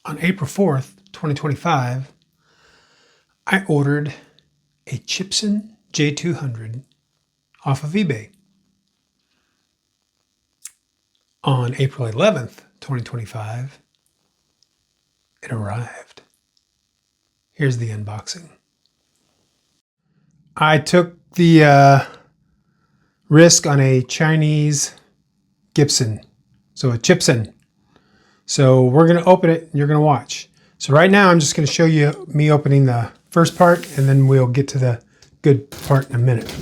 On April 4th, 2025, I ordered a Gibson J-200 off of eBay. On April 11th, 2025, it arrived. Here's the unboxing. I took the risk on a Chinese Gibson, so a Gibson. So we're going to open it and you're going to watch. So right now I'm just going to show you me opening the first part, and then we'll get to the good part in a minute.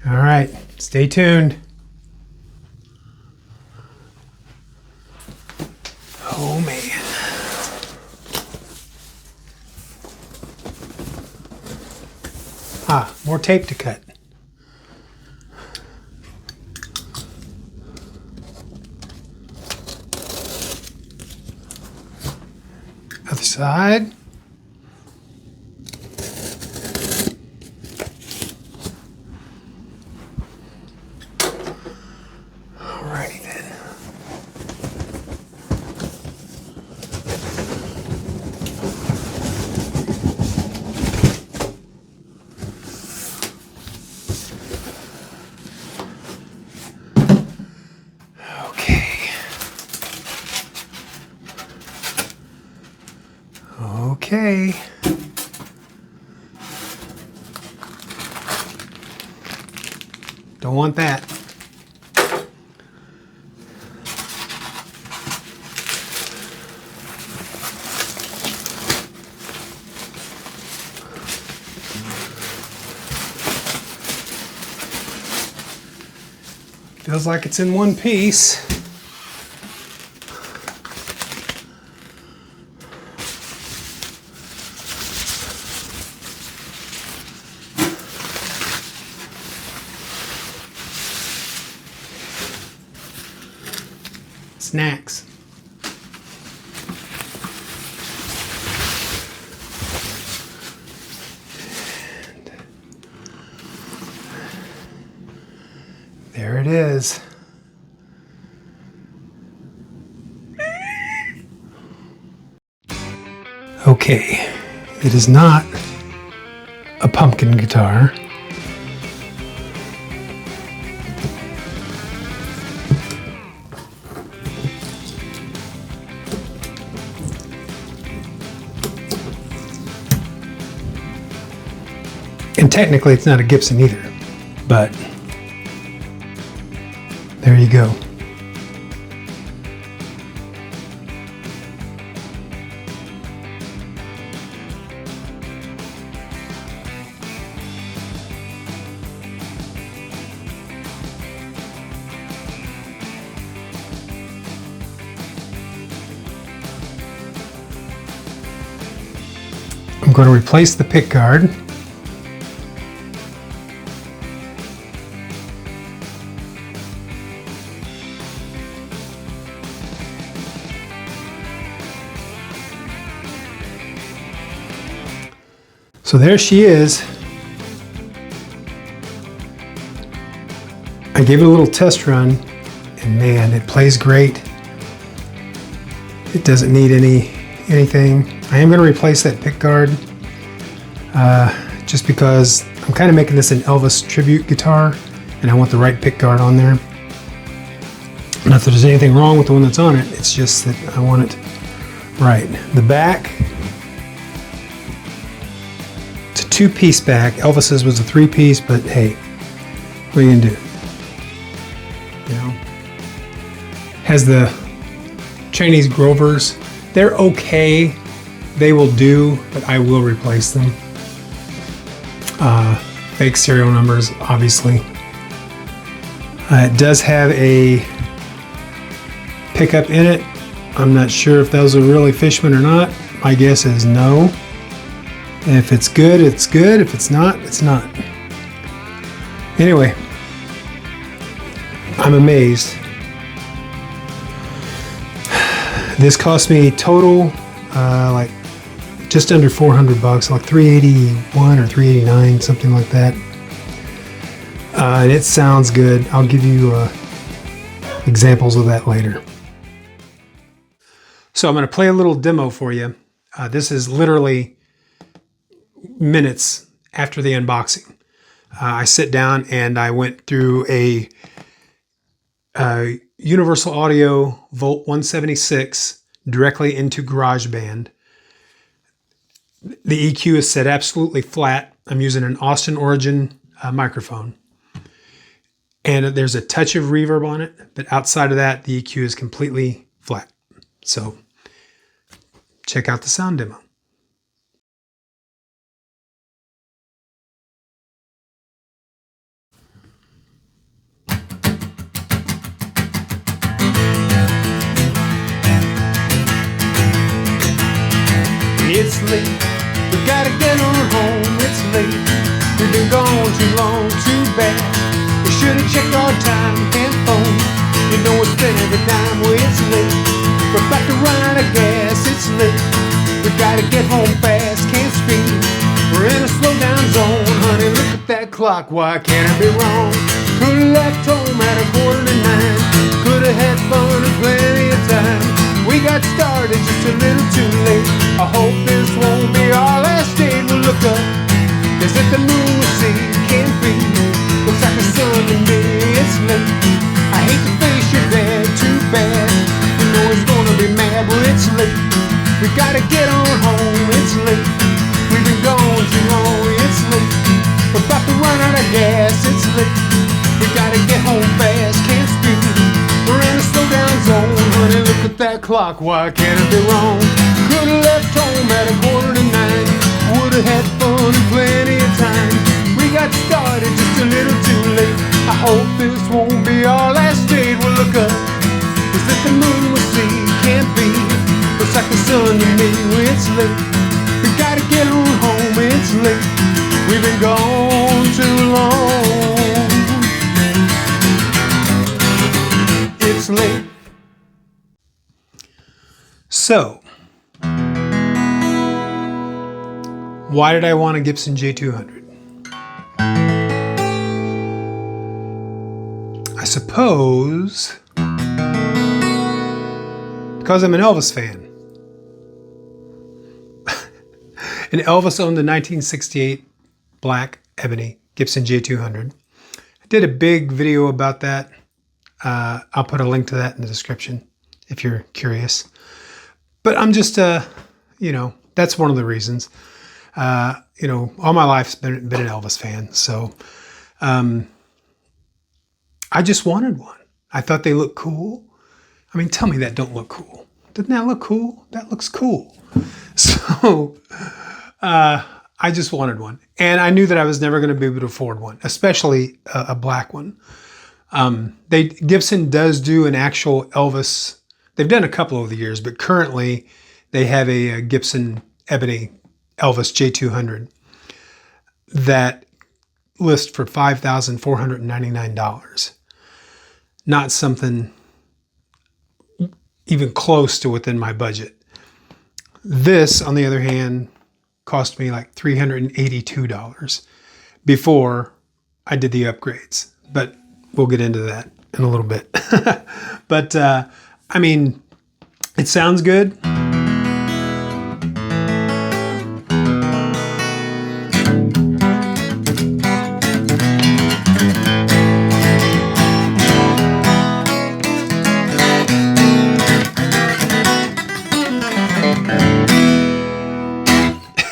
All right, stay tuned. Oh man. More tape to cut. Other side. Alrighty then. Okay. Don't want that. Feels like it's in one piece. Snacks. And there it is. Okay, it is not a pumpkin guitar. And technically it's not a Gibson either, but there you go. I'm going to replace the pickguard. So there she is. I gave it a little test run, and man, it plays great. It doesn't need anything. I am going to replace that pickguard just because I'm kind of making this an Elvis tribute guitar, and I want the right pickguard on there. Not that there's anything wrong with the one that's on it, it's just that I want it right. The back, it's a two-piece back. Elvis's was a three-piece, but hey, what are you gonna do? You know, has the Chinese Grovers. They're okay. They will do, but I will replace them. Fake serial numbers, obviously. It does have a pickup in it. I'm not sure if those are really Fishman or not. My guess is no. If it's good, it's good. If it's not, it's not. Anyway, I'm amazed. This cost me total like just under 400 bucks, like 381 or 389, something like that. And it sounds good. I'll give you examples of that later. So I'm going to play a little demo for you. This is literally minutes after the unboxing. I sit down and I went through a Universal Audio Volt 176 directly into GarageBand. The EQ is set absolutely flat. I'm using an Austin Origin microphone. And there's a touch of reverb on it, but outside of that, the EQ is completely flat. So check out the sound demo. It's late, we gotta get on home, it's late. We've been gone too long, too bad. We should've checked our time and phone. You know it's been every time, well it's late. We're about to run out of gas, it's late. We gotta get home fast, can't speed. We're in a slow down zone, honey, look at that clock, why can't I be wrong? Could've left home at 8:45. Could've had fun and plenty of time. We got started just a little too late. I hope this won't be our last date. We'll look up, is it the moon we see? Can't be, looks like the sun to me. It's late, I hate to face your dad, too bad. You know he's gonna be mad, well it's late. We gotta get on home, it's late. We've been gone too long, it's late. We're about to run out of gas, it's late. We gotta get home fast, can't speed. We're in a slow down zone, honey, look at that clock, why can't it be wrong? Could've left home at 8:45. Would've had fun and plenty of time. We got started just a little too late. I hope this won't be our last date. We'll look up, is it the moon we'll see? Can't be, looks like the sun to me. It's late, we gotta get on home, it's late. We've been gone too long. It's late. So, why did I want a Gibson J-200? I suppose because I'm an Elvis fan. And Elvis owned the 1968 black ebony Gibson J-200. I did a big video about that. I'll put a link to that in the description if you're curious. But I'm just, that's one of the reasons. All my life's been an Elvis fan. So I just wanted one. I thought they looked cool. I mean, tell me that don't look cool. Doesn't that look cool? That looks cool. So I just wanted one. And I knew that I was never going to be able to afford one, especially a black one. Gibson does do an actual Elvis. They've done a couple over the years, but currently they have a Gibson ebony Elvis J-200 that lists for $5,499. Not something even close to within my budget. This, on the other hand, cost me like $382 before I did the upgrades. But we'll get into that in a little bit. But, I mean, it sounds good.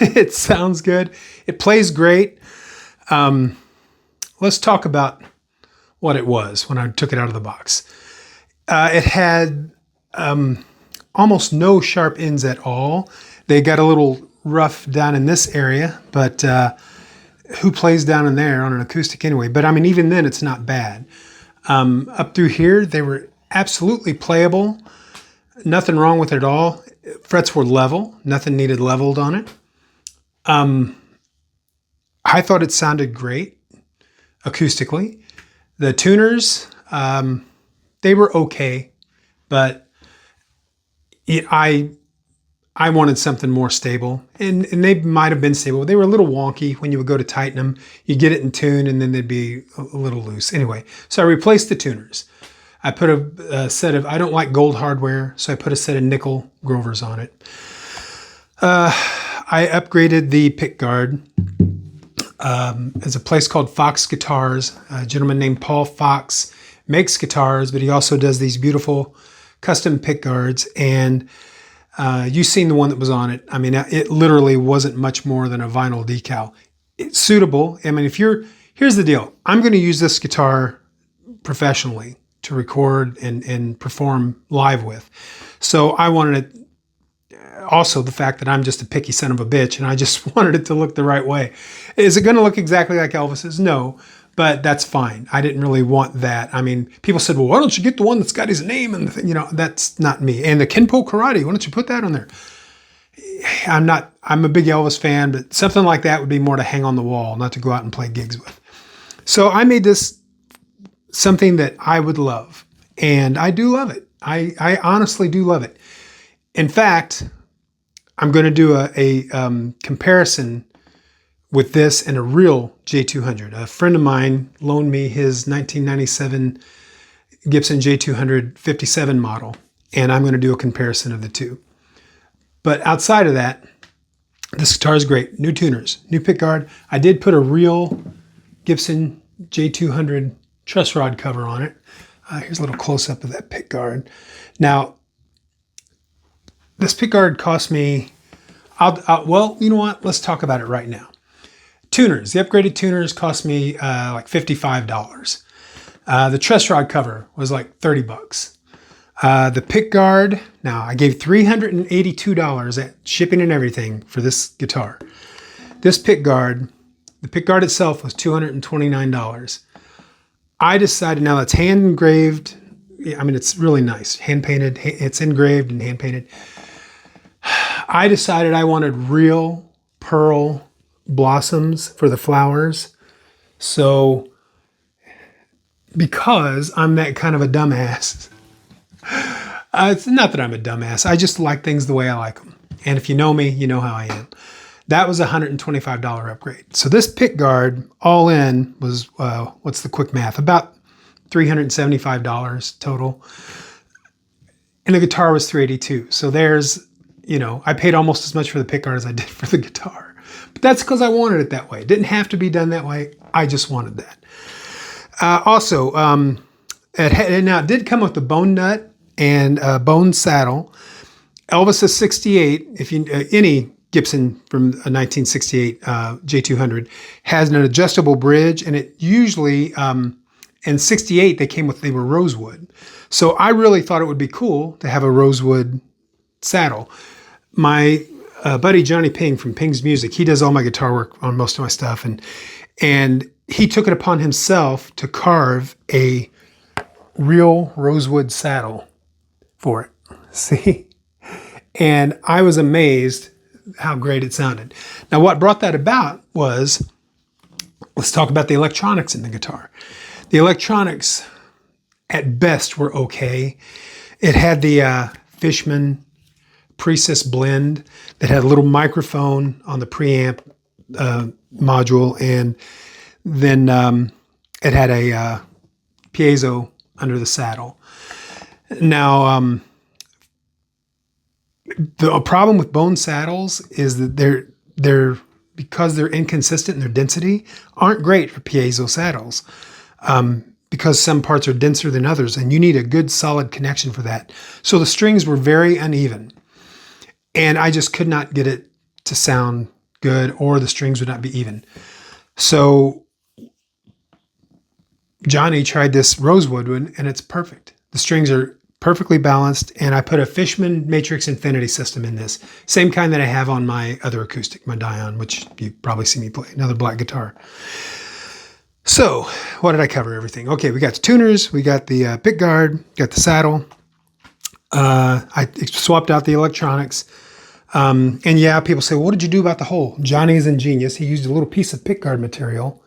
It sounds good. It plays great. Let's talk about what it was when I took it out of the box. It had almost no sharp ends at all. They got a little rough down in this area, but who plays down in there on an acoustic anyway? But I mean, even then, it's not bad. Up through here, they were absolutely playable. Nothing wrong with it at all. Frets were level. Nothing needed leveled on it. I thought it sounded great acoustically. The tuners, they were okay, but I I wanted something more stable, and they might have been stable. They were a little wonky when you would go to tighten them. You get it in tune, and then they'd be a little loose. Anyway, so I replaced the tuners. I put a set of, I don't like gold hardware, so I put a set of nickel Grovers on it. I upgraded the pickguard. There's a place called Fox Guitars. A gentleman named Paul Fox makes guitars, but he also does these beautiful custom pickguards. And you've seen the one that was on it. I mean, it literally wasn't much more than a vinyl decal. It's suitable. I mean, here's the deal. I'm going to use this guitar professionally to record and perform live with. So I wanted it, also the fact that I'm just a picky son of a bitch, and I just wanted it to look the right way. Is it going to look exactly like Elvis's? No, but that's fine. I didn't really want that. I mean, people said, well, why don't you get the one that's got his name and the thing? You know, that's not me. And the Kenpo Karate, why don't you put that on there? I'm a big Elvis fan, but something like that would be more to hang on the wall, not to go out and play gigs with. So I made this something that I would love, and I do love it. I honestly do love it. In fact, I'm going to do a comparison with this and a real J-200. A friend of mine loaned me his 1997 Gibson J-200 57 model, and I'm going to do a comparison of the two. But outside of that, this guitar is great. New tuners, new pickguard. I did put a real Gibson J-200 truss rod cover on it. Here's a little close-up of that pickguard. Now, this pickguard cost me, well, you know what? Let's talk about it right now. Tuners, the upgraded tuners cost me like $55. The truss rod cover was like 30 bucks. The pickguard, now I gave $382 at shipping and everything for this guitar. This pickguard, the pickguard itself was $229. I decided, now it's hand engraved. I mean, it's really nice. Hand painted, it's engraved and hand painted. I decided I wanted real pearl blossoms for the flowers. So, because I'm that kind of a dumbass, it's not that I'm a dumbass. I just like things the way I like them. And if you know me, you know how I am. That was a $125 upgrade. So this pickguard all in was, what's the quick math? About $375 total. And the guitar was $382. So there's, you know, I paid almost as much for the pickguard as I did for the guitar. But that's because I wanted it that way. It didn't have to be done that way. I just wanted that. Also, now it did come with a bone nut and a bone saddle. Elvis's 68, if you any Gibson from a 1968 J200 has an adjustable bridge, and it usually in 68 they were Rosewood. So I really thought it would be cool to have a Rosewood saddle. My buddy Johnny Ping from Ping's Music, he does all my guitar work on most of my stuff, and he took it upon himself to carve a real Rosewood saddle for it. See? And I was amazed how great it sounded. Now, what brought that about was, let's talk about the electronics in the guitar. The electronics, at best, were okay. It had the Fishman Precis blend that had a little microphone on the preamp module, and then it had a piezo under the saddle. Now, the problem with bone saddles is that they're because they're inconsistent in their density, aren't great for piezo saddles. Because some parts are denser than others, and you need a good solid connection for that. So the strings were very uneven, and I just could not get it to sound good, or the strings would not be even. So Johnny tried this Rosewood one, and it's perfect. The strings are perfectly balanced, and I put a Fishman Matrix Infinity system in this. Same kind that I have on my other acoustic, my Dion, which you probably see me play, another black guitar. So, what did I cover? Everything. Okay, we got the tuners, we got the pickguard, got the saddle. I swapped out the electronics. And yeah, people say, well, what did you do about the hole? Johnny is ingenious. He used a little piece of pickguard material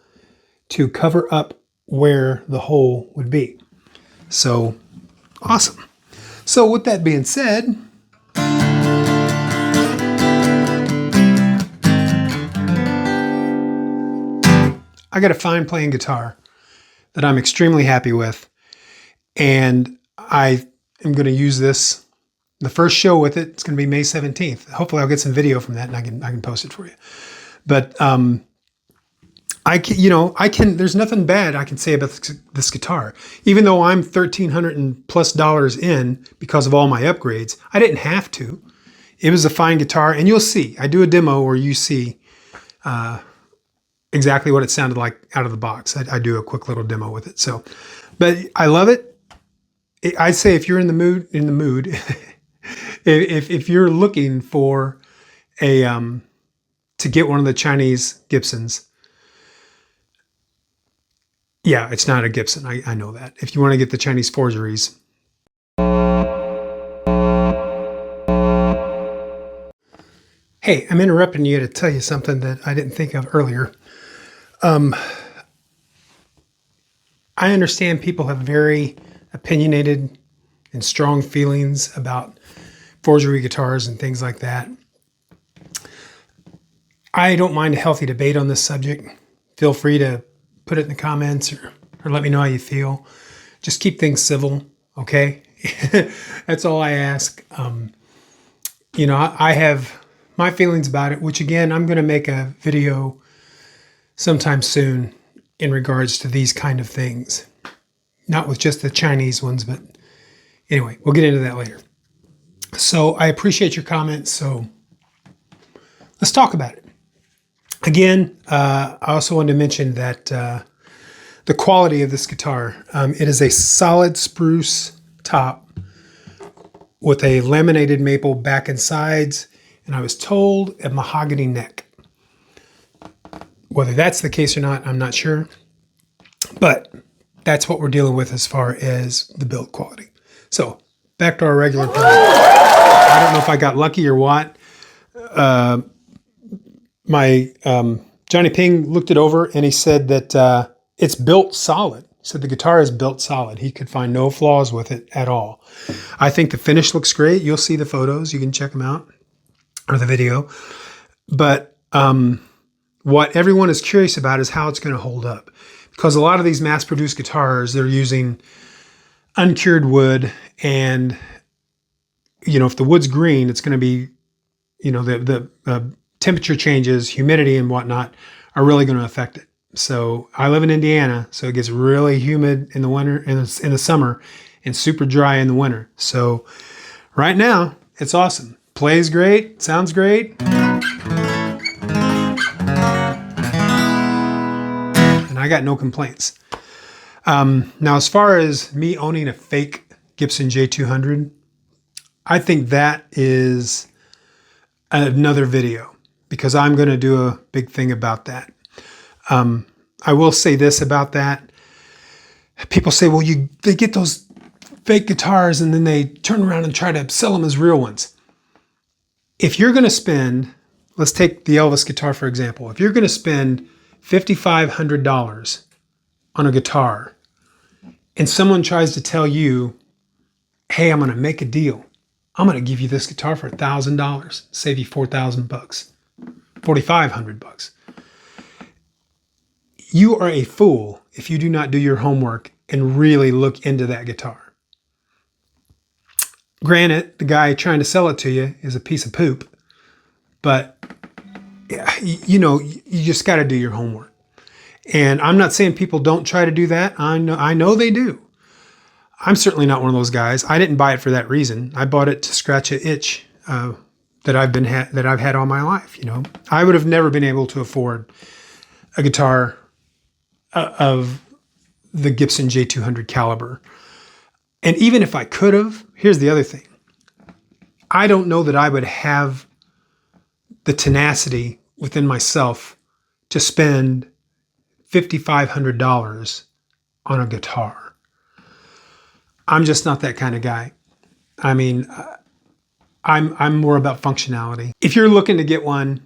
to cover up where the hole would be. So, awesome. So with that being said, I got a fine playing guitar that I'm extremely happy with. And I am going to use this, the first show with it. It's going to be May 17th. Hopefully I'll get some video from that and I can post it for you. But there's nothing bad I can say about this guitar. Even though I'm $1,300 and plus in because of all my upgrades, I didn't have to. It was a fine guitar, and you'll see. I do a demo where you see exactly what it sounded like out of the box. I do a quick little demo with it. So, but I love it. I'd say if you're in the mood, if you're looking for a to get one of the Chinese Gibsons. Yeah, it's not a Gibson. I know that. If you want to get the Chinese forgeries. Hey, I'm interrupting you to tell you something that I didn't think of earlier. I understand people have very opinionated and strong feelings about forgery guitars and things like that. I don't mind a healthy debate on this subject. Feel free to put it in the comments or let me know how you feel. Just keep things civil, okay? That's all I ask. I have my feelings about it, which again, I'm going to make a video sometime soon in regards to these kind of things. Not with just the Chinese ones, but anyway, we'll get into that later. So I appreciate your comments. So let's talk about it. Again, I also wanted to mention that the quality of this guitar, it is a solid spruce top with a laminated maple back and sides, and I was told a mahogany neck. Whether that's the case or not, I'm not sure, but that's what we're dealing with as far as the build quality. So back to our regular product. I don't know if I got lucky or what. My Johnny Ping looked it over and he said that it's built solid. He said the guitar is built solid. He could find no flaws with it at all. I think the finish looks great. You'll see the photos. You can check them out, or the video. But what everyone is curious about is how it's going to hold up. Because a lot of these mass-produced guitars, they're using uncured wood. And, if the wood's green, it's going to be, the temperature changes, humidity and whatnot are really going to affect it. So I live in Indiana, so it gets really humid in the winter, in the summer, and super dry in the winter. So right now, it's awesome. Plays great, sounds great. And I got no complaints. Now, as far as me owning a fake Gibson J-200, I think that is another video, because I'm going to do a big thing about that. I will say this about that. People say, well, they get those fake guitars and then they turn around and try to sell them as real ones. If you're going to spend, let's take the Elvis guitar, for example. If you're going to spend $5,500 on a guitar and someone tries to tell you, hey, I'm going to make a deal. I'm going to give you this guitar for $1,000, save you $4,000, $4,500. You are a fool if you do not do your homework and really look into that guitar. Granted, the guy trying to sell it to you is a piece of poop, but you just got to do your homework. And I'm not saying people don't try to do that. I know they do. I'm certainly not one of those guys. I didn't buy it for that reason. I bought it to scratch an itch that I've had all my life. I would have never been able to afford a guitar of the Gibson J-200 caliber. And even if I could have, here's the other thing. I don't know that I would have the tenacity within myself to spend $5,500 on a guitar. I'm just not that kind of guy. I mean, I'm more about functionality. If you're looking to get one,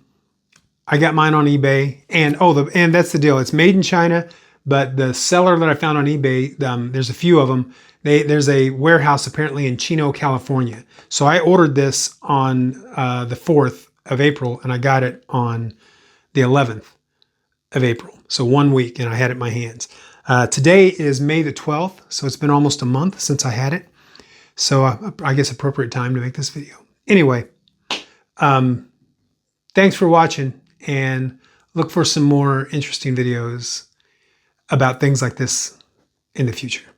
I got mine on eBay, and that's the deal. It's made in China, but the seller that I found on eBay, there's a few of them. There's a warehouse apparently in Chino, California. So I ordered this on the 4th of April, and I got it on the 11th of April. So 1 week and I had it in my hands. Today is May the 12th, so it's been almost a month since I had it. So I guess appropriate time to make this video. Anyway, thanks for watching, and look for some more interesting videos about things like this in the future.